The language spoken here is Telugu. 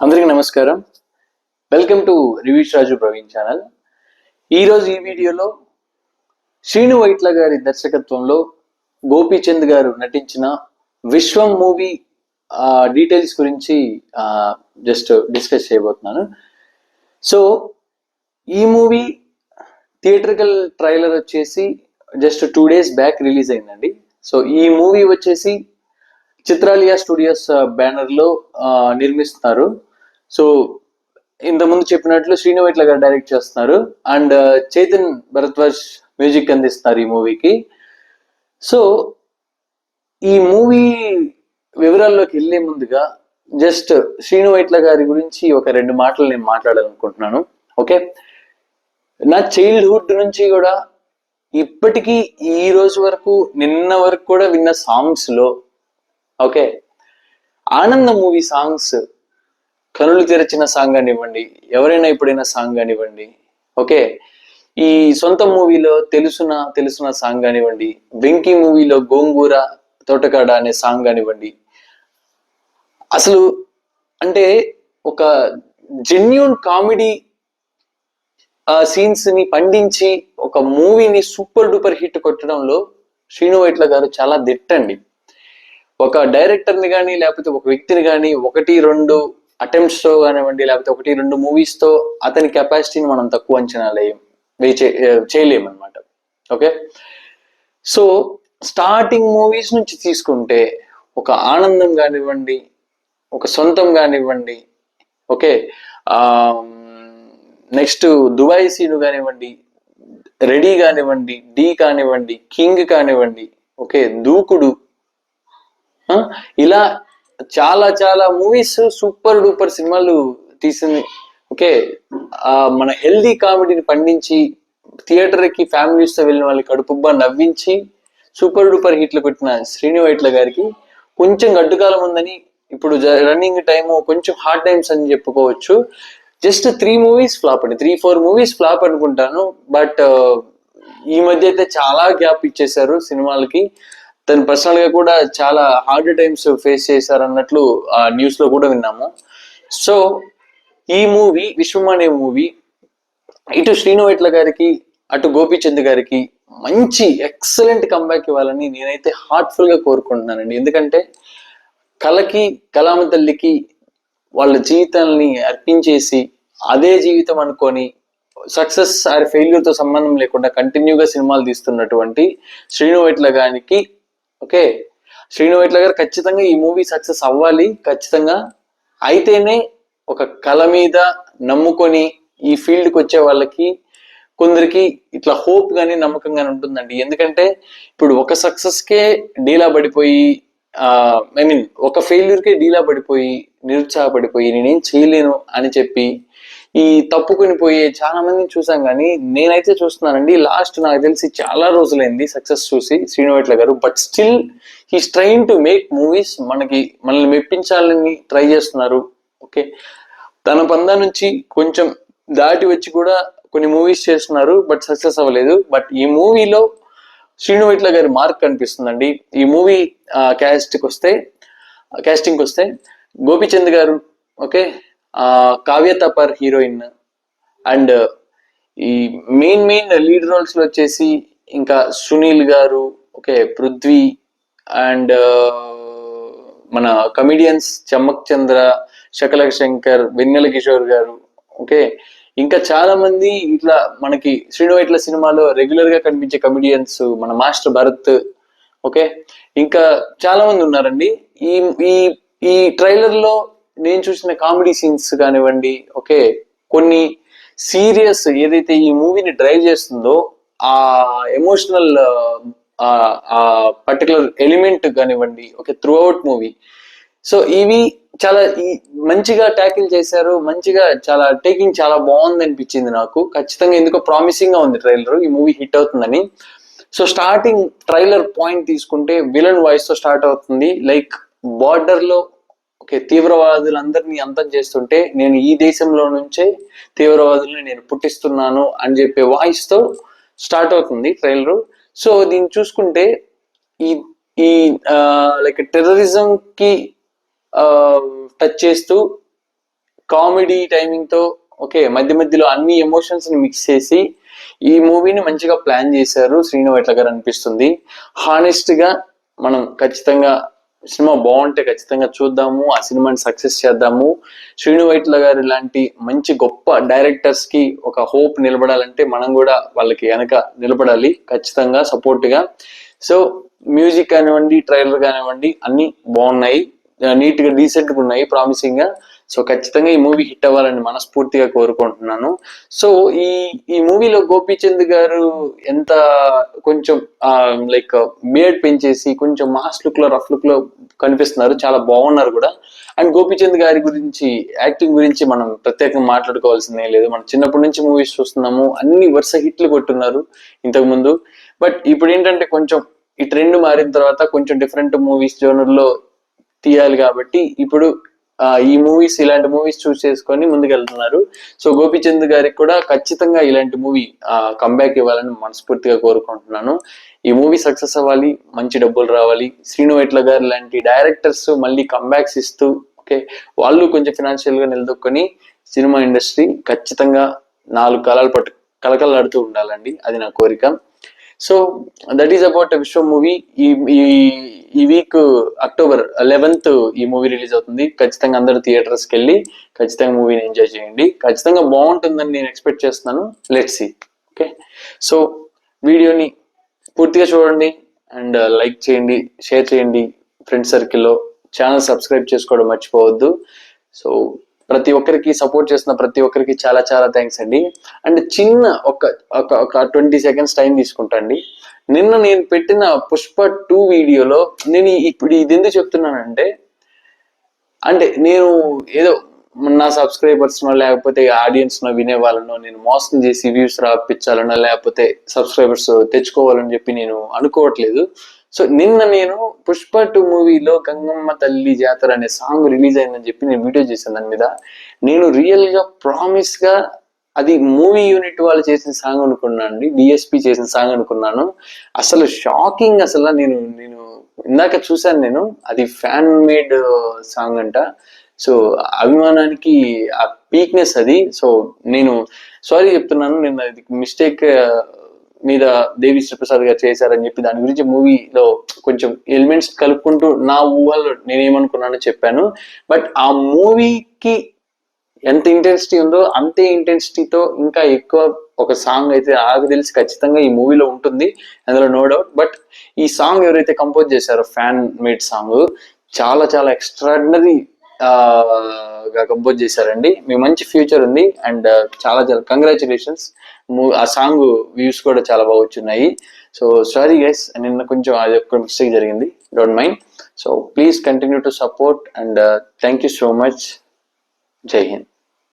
అందరికీ నమస్కారం. వెల్కమ్ టు రివ్యూస్ రాజు ప్రవీణ్ ఛానల్. ఈరోజు ఈ వీడియోలో శ్రీను వైట్ల గారి దర్శకత్వంలో గోపీచంద్ గారు నటించిన విశ్వం మూవీ డీటెయిల్స్ గురించి జస్ట్ డిస్కస్ చేయబోతున్నాను. సో ఈ మూవీ థియేట్రికల్ ట్రైలర్ వచ్చేసి జస్ట్ 2 days బ్యాక్ రిలీజ్ అయిందండి. సో ఈ మూవీ వచ్చేసి చిత్రాలియా స్టూడియోస్ బ్యానర్ లో నిర్మిస్తున్నారు. సో ఇంతకుముందు చెప్పినట్లు శ్రీను వైట్ల గారు డైరెక్ట్ చేస్తున్నారు అండ్ చేతన్ భరద్వాజ్ మ్యూజిక్ అందిస్తున్నారు ఈ మూవీకి. సో ఈ మూవీ వివరాల్లోకి వెళ్లే ముందుగా జస్ట్ శ్రీను వైట్ల గారి గురించి ఒక 2 మాటలు నేను మాట్లాడాలనుకుంటున్నాను. ఓకే, నా చైల్డ్హుడ్ నుంచి కూడా ఇప్పటికీ ఈ రోజు వరకు నిన్న వరకు కూడా విన్న సాంగ్స్ లో ఓకే ఆనందం మూవీ సాంగ్స్, కనులు తెరచిన సాంగ్ కానివ్వండి, ఎవరైనా ఎప్పుడైనా సాంగ్ కానివ్వండి, ఓకే ఈ సొంత మూవీలో తెలుసున సాంగ్ కానివ్వండి, వెంకీ మూవీలో గోంగూర తోటకాడ అనే సాంగ్ కానివ్వండి, అసలు అంటే ఒక జెన్యూన్ కామెడీ సీన్స్ ని పండించి ఒక మూవీని సూపర్ డూపర్ హిట్ కొట్టడంలో శ్రీను వైట్ల గారు చాలా దిట్టండి. ఒక డైరెక్టర్ని కానీ లేకపోతే ఒక వ్యక్తిని కానీ 1-2 అటెంప్ట్స్ తో కానివ్వండి లేకపోతే 1-2 మూవీస్ తో అతని కెపాసిటీని మనం తక్కువ అంచనా చేయలేమన్నమాట. ఓకే, సో స్టార్టింగ్ మూవీస్ నుంచి తీసుకుంటే ఒక ఆనందం కానివ్వండి, ఒక సొంతం కానివ్వండి, ఓకే నెక్స్ట్ దుబాయ్ సీను కానివ్వండి, రెడీ కానివ్వండి, డి కానివ్వండి, కింగ్ కానివ్వండి, ఓకే దూకుడు, ఇలా చాలా చాలా మూవీస్ సూపర్ డూపర్ సినిమాలు తీసింది. ఓకే మన హెల్దీ కామెడీని పండించి థియేటర్ కి ఫ్యామిలీస్ తో వెళ్ళిన వాళ్ళకి కడుపుబ్బా నవ్వించి సూపర్ డూపర్ హిట్లు కొట్టిన శ్రీను వైట్ల గారికి కొంచెం గడ్డుకాలం ఉందని, ఇప్పుడు రన్నింగ్ టైమ్ కొంచెం హార్డ్ టైమ్స్ అని చెప్పుకోవచ్చు. జస్ట్ 3 movies ఫ్లాప్ అండి, 3-4 movies ఫ్లాప్ అనుకుంటాను. బట్ ఈ మధ్య అయితే చాలా గ్యాప్ ఇచ్చేశారు సినిమాలకి. తను పర్సనల్ గా కూడా చాలా హార్డ్ టైమ్స్ ఫేస్ చేశారు అన్నట్లు న్యూస్ లో కూడా విన్నాము. సో ఈ మూవీ విశ్వం అనే మూవీ ఇటు శ్రీను వైట్ల గారికి అటు గోపీచంద్ గారికి మంచి ఎక్సలెంట్ కంబ్యాక్ ఇవ్వాలని నేనైతే హార్ట్ఫుల్ గా కోరుకుంటున్నానండి. ఎందుకంటే కళామ తల్లికి వాళ్ళ జీవితాలని అర్పించేసి అదే జీవితం అనుకొని సక్సెస్ ఆర్ ఫెయిల్యూర్ తో సంబంధం లేకుండా కంటిన్యూగా సినిమాలు తీస్తున్నటువంటి శ్రీను వైట్ల గారికి ఓకే శ్రీను వైట్ల గారు ఖచ్చితంగా ఈ మూవీ సక్సెస్ అవ్వాలి. ఖచ్చితంగా అయితేనే ఒక కళ మీద నమ్ముకొని ఈ ఫీల్డ్కి వచ్చే వాళ్ళకి కొందరికి ఇట్లా హోప్ గానీ నమ్మకం గానీ ఉంటుందండి. ఎందుకంటే ఇప్పుడు ఒక సక్సెస్కే డీలా పడిపోయి ఒక ఫెయిల్యూర్కే డీలా పడిపోయి నిరుత్సాహపడిపోయి నేనేం చేయలేను అని చెప్పి ఈ తప్పుకొని పోయే చాలా మందిని చూసాం. కానీ నేనైతే చూస్తున్నానండి, లాస్ట్ నాకు తెలిసి చాలా రోజులైంది సక్సెస్ చూసి శ్రీను వైట్ల గారు. But still he's trying to make movies, మనల్ని మెప్పించాలని ట్రై చేస్తున్నారు. ఓకే తన పందా నుంచి కొంచెం దాటి వచ్చి కూడా కొన్ని మూవీస్ చేస్తున్నారు, బట్ సక్సెస్ అవ్వలేదు. బట్ ఈ మూవీలో శ్రీను వైట్ల గారి మార్క్ కనిపిస్తుందండి. ఈ మూవీ కాస్టింగ్ వస్తే గోపీచంద్ గారు, okay Kavya Thapar heroine, and ఈ మెయిన్ లీడ్ రోల్స్ లో వచ్చేసి ఇంకా సునీల్ గారు, ఓకే పృథ్వీ, అండ్ మన కమిడియన్స్ చమ్మక్ చంద్ర, శకల శంకర్, వెన్నెల కిషోర్ గారు, ఓకే ఇంకా చాలా మంది ఇట్లా మనకి శ్రీను వైట్ల సినిమాలో రెగ్యులర్ గా కనిపించే కమిడియన్స్, మన మాస్టర్ భరత్, ఓకే ఇంకా చాలా మంది ఉన్నారండి. ఈ ఈ ఈ ట్రైలర్ లో నేను చూసిన కామెడీ సీన్స్ కానివ్వండి, ఓకే కొన్ని సీరియస్ ఏదైతే ఈ మూవీని డ్రైవ్ చేస్తుందో ఆ ఎమోషనల్ ఆ పర్టికులర్ ఎలిమెంట్ కానివ్వండి, okay through out movie. So ఇవి చాలా మంచిగా ట్యాకిల్ చేశారు, మంచిగా చాలా టేకింగ్ చాలా బాగుంది అనిపించింది నాకు. ఖచ్చితంగా ఎందుకో ప్రామిసింగ్ గా ఉంది ట్రైలర్, ఈ మూవీ హిట్ అవుతుందని. సో స్టార్టింగ్ ట్రైలర్ పాయింట్ తీసుకుంటే విలన్ వాయిస్ తో స్టార్ట్ అవుతుంది. లైక్ బార్డర్ లో ఓకే తీవ్రవాదులందరినీ అంతం చేస్తుంటే నేను ఈ దేశంలో నుంచే తీవ్రవాదుల్ని నేను పుట్టిస్తున్నాను అని చెప్పే వాయిస్ తో స్టార్ట్ అవుతుంది ట్రైలర్. సో దీన్ని చూసుకుంటే ఈ లైక్ టెర్రరిజం కి టచ్ చేస్తూ కామెడీ టైమింగ్ తో ఓకే మధ్య మధ్యలో అన్ని ఎమోషన్స్ ని మిక్స్ చేసి ఈ మూవీని మంచిగా ప్లాన్ చేశారు శ్రీను వైట్ల గారు అనిపిస్తుంది. హానెస్ట్ గా మనం ఖచ్చితంగా సినిమా బాగుంటే ఖచ్చితంగా చూద్దాము, ఆ సినిమాని సక్సెస్ చేద్దాము. శ్రీను వైట్ల గారు లాంటి మంచి గొప్ప డైరెక్టర్స్ కి ఒక హోప్ నిలబడాలంటే మనం కూడా వాళ్ళకి వెనక నిలబడాలి ఖచ్చితంగా సపోర్ట్ గా. సో మ్యూజిక్ కానివ్వండి, ట్రైలర్ కానివ్వండి అన్ని బాగున్నాయి, నీట్ గా డీసెంట్ గా ఉన్నాయి, ప్రామిసింగ్ గా. సో ఖచ్చితంగా ఈ మూవీ హిట్ అవ్వాలని మనస్ఫూర్తిగా కోరుకుంటున్నాను. సో ఈ ఈ మూవీలో గోపీచంద్ గారు ఎంత కొంచెం లైక్ బియర్డ్ పెంచేసి కొంచెం మాస్ లుక్ లో రఫ్ లుక్ లో కనిపిస్తున్నారు, చాలా బాగున్నారు కూడా. అండ్ గోపీచంద్ గారి గురించి యాక్టింగ్ గురించి మనం ప్రత్యేకంగా మాట్లాడుకోవాల్సిందే లేదు, మనం చిన్నప్పటి నుంచి మూవీస్ చూస్తున్నాము, అన్ని వరుస హిట్లు కొట్టున్నారు ఇంతకు ముందు. బట్ ఇప్పుడు ఏంటంటే కొంచెం ఈ ట్రెండ్ మారిన తర్వాత కొంచెం డిఫరెంట్ మూవీస్ జోనర్ లో తీయాలి కాబట్టి ఇప్పుడు ఈ మూవీస్ ఇలాంటి మూవీస్ చూస్ చేసుకొని ముందుకెళ్తున్నారు. సో గోపీచంద్ గారికి కూడా ఖచ్చితంగా ఇలాంటి మూవీ కంబ్యాక్ ఇవ్వాలని మనస్ఫూర్తిగా కోరుకుంటున్నాను. ఈ మూవీ సక్సెస్ అవ్వాలి, మంచి డబ్బులు రావాలి, శ్రీను వైట్ల గారు లాంటి డైరెక్టర్స్ మళ్ళీ కంబ్యాక్స్ ఇస్తూ ఓకే వాళ్ళు కొంచెం ఫినాన్షియల్ గా నిలదొక్కుని సినిమా ఇండస్ట్రీ ఖచ్చితంగా 4 కాలాల పాటు కలకలాడుతూ ఉండాలండి, అది నా కోరిక. So that is about Vishwam movie. ఈ వీక్ October 11th ఈ మూవీ రిలీజ్ అవుతుంది. ఖచ్చితంగా అందరూ థియేటర్స్కి వెళ్ళి ఖచ్చితంగా మూవీని ఎంజాయ్ చేయండి, ఖచ్చితంగా బాగుంటుందని నేను ఎక్స్పెక్ట్ చేస్తున్నాను. Let's see. ఓకే, సో వీడియోని పూర్తిగా చూడండి అండ్ లైక్ చేయండి, షేర్ చేయండి ఫ్రెండ్స్ సర్కిల్లో, ఛానల్ సబ్స్క్రైబ్ చేసుకోవడం మర్చిపోవద్దు. సో ప్రతి ఒక్కరికి సపోర్ట్ చేస్తున్న ప్రతి ఒక్కరికి చాలా చాలా థ్యాంక్స్ అండి. అండ్ చిన్న ఒక 20 seconds టైం తీసుకుంటండి. నిన్న నేను పెట్టిన పుష్ప 2 వీడియోలో నేను ఇప్పుడు ఇది ఎందుకు చెప్తున్నానంటే, అంటే నేను ఏదో నా సబ్స్క్రైబర్స్ నో లేకపోతే ఆడియన్స్ నో వినే వాళ్ళనో నేను మోసం చేసి వ్యూస్ రాపించాలనో లేకపోతే సబ్స్క్రైబర్స్ తెచ్చుకోవాలని చెప్పి నేను అనుకోవట్లేదు. సో నిన్న నేను పుష్ప 2 మూవీలో గంగమ్మ తల్లి జాతర అనే సాంగ్ రిలీజ్ అయిందని చెప్పి నేను వీడియో చేశాను. దాని మీద నేను రియల్ గా ప్రామిస్ గా అది మూవీ యూనిట్ వాళ్ళు చేసిన సాంగ్ అనుకున్నాను అండి, డిఎస్పి చేసిన సాంగ్ అనుకున్నాను. అసలు షాకింగ్, అసలు నేను నేను ఇందాక చూశాను, నేను అది ఫ్యాన్ మేడ్ సాంగ్ అంట. సో అభిమానానికి ఆ పీక్నెస్ అది. సో నేను సారీ చెప్తున్నాను, నేను అది మిస్టేక్ మీద దేవిశ్రీ ప్రసాద్ గారు చేశారని చెప్పి దాని గురించి మూవీలో కొంచెం ఎలిమెంట్స్ కలుపుకుంటూ నా ఊహలో నేనేమనుకున్నానో చెప్పాను. బట్ ఆ మూవీకి ఎంత ఇంటెన్సిటీ ఉందో అంతే ఇంటెన్సిటీతో ఇంకా ఎక్కువ ఒక సాంగ్ అయితే నాకు తెలిసి ఖచ్చితంగా ఈ మూవీలో ఉంటుంది, అందులో నో డౌట్. బట్ ఈ సాంగ్ ఎవరైతే కంపోజ్ చేశారో ఫ్యాన్ మేడ్ సాంగ్ చాలా చాలా ఎక్స్ట్రాడినరీ గా కంపోజ్ చేశారండి. మీ మంచి ఫ్యూచర్ ఉంది అండ్ చాలా చాలా కంగ్రాచులేషన్స్. ఆ సాంగ్ వ్యూస్ కూడా చాలా బాగా వచ్చున్నాయి. సో సారీ గైస్, నిన్న కొంచెం అది ఒక మిస్టేక్ జరిగింది, don't mind. So please continue to support and thank you so much. జై హింద్.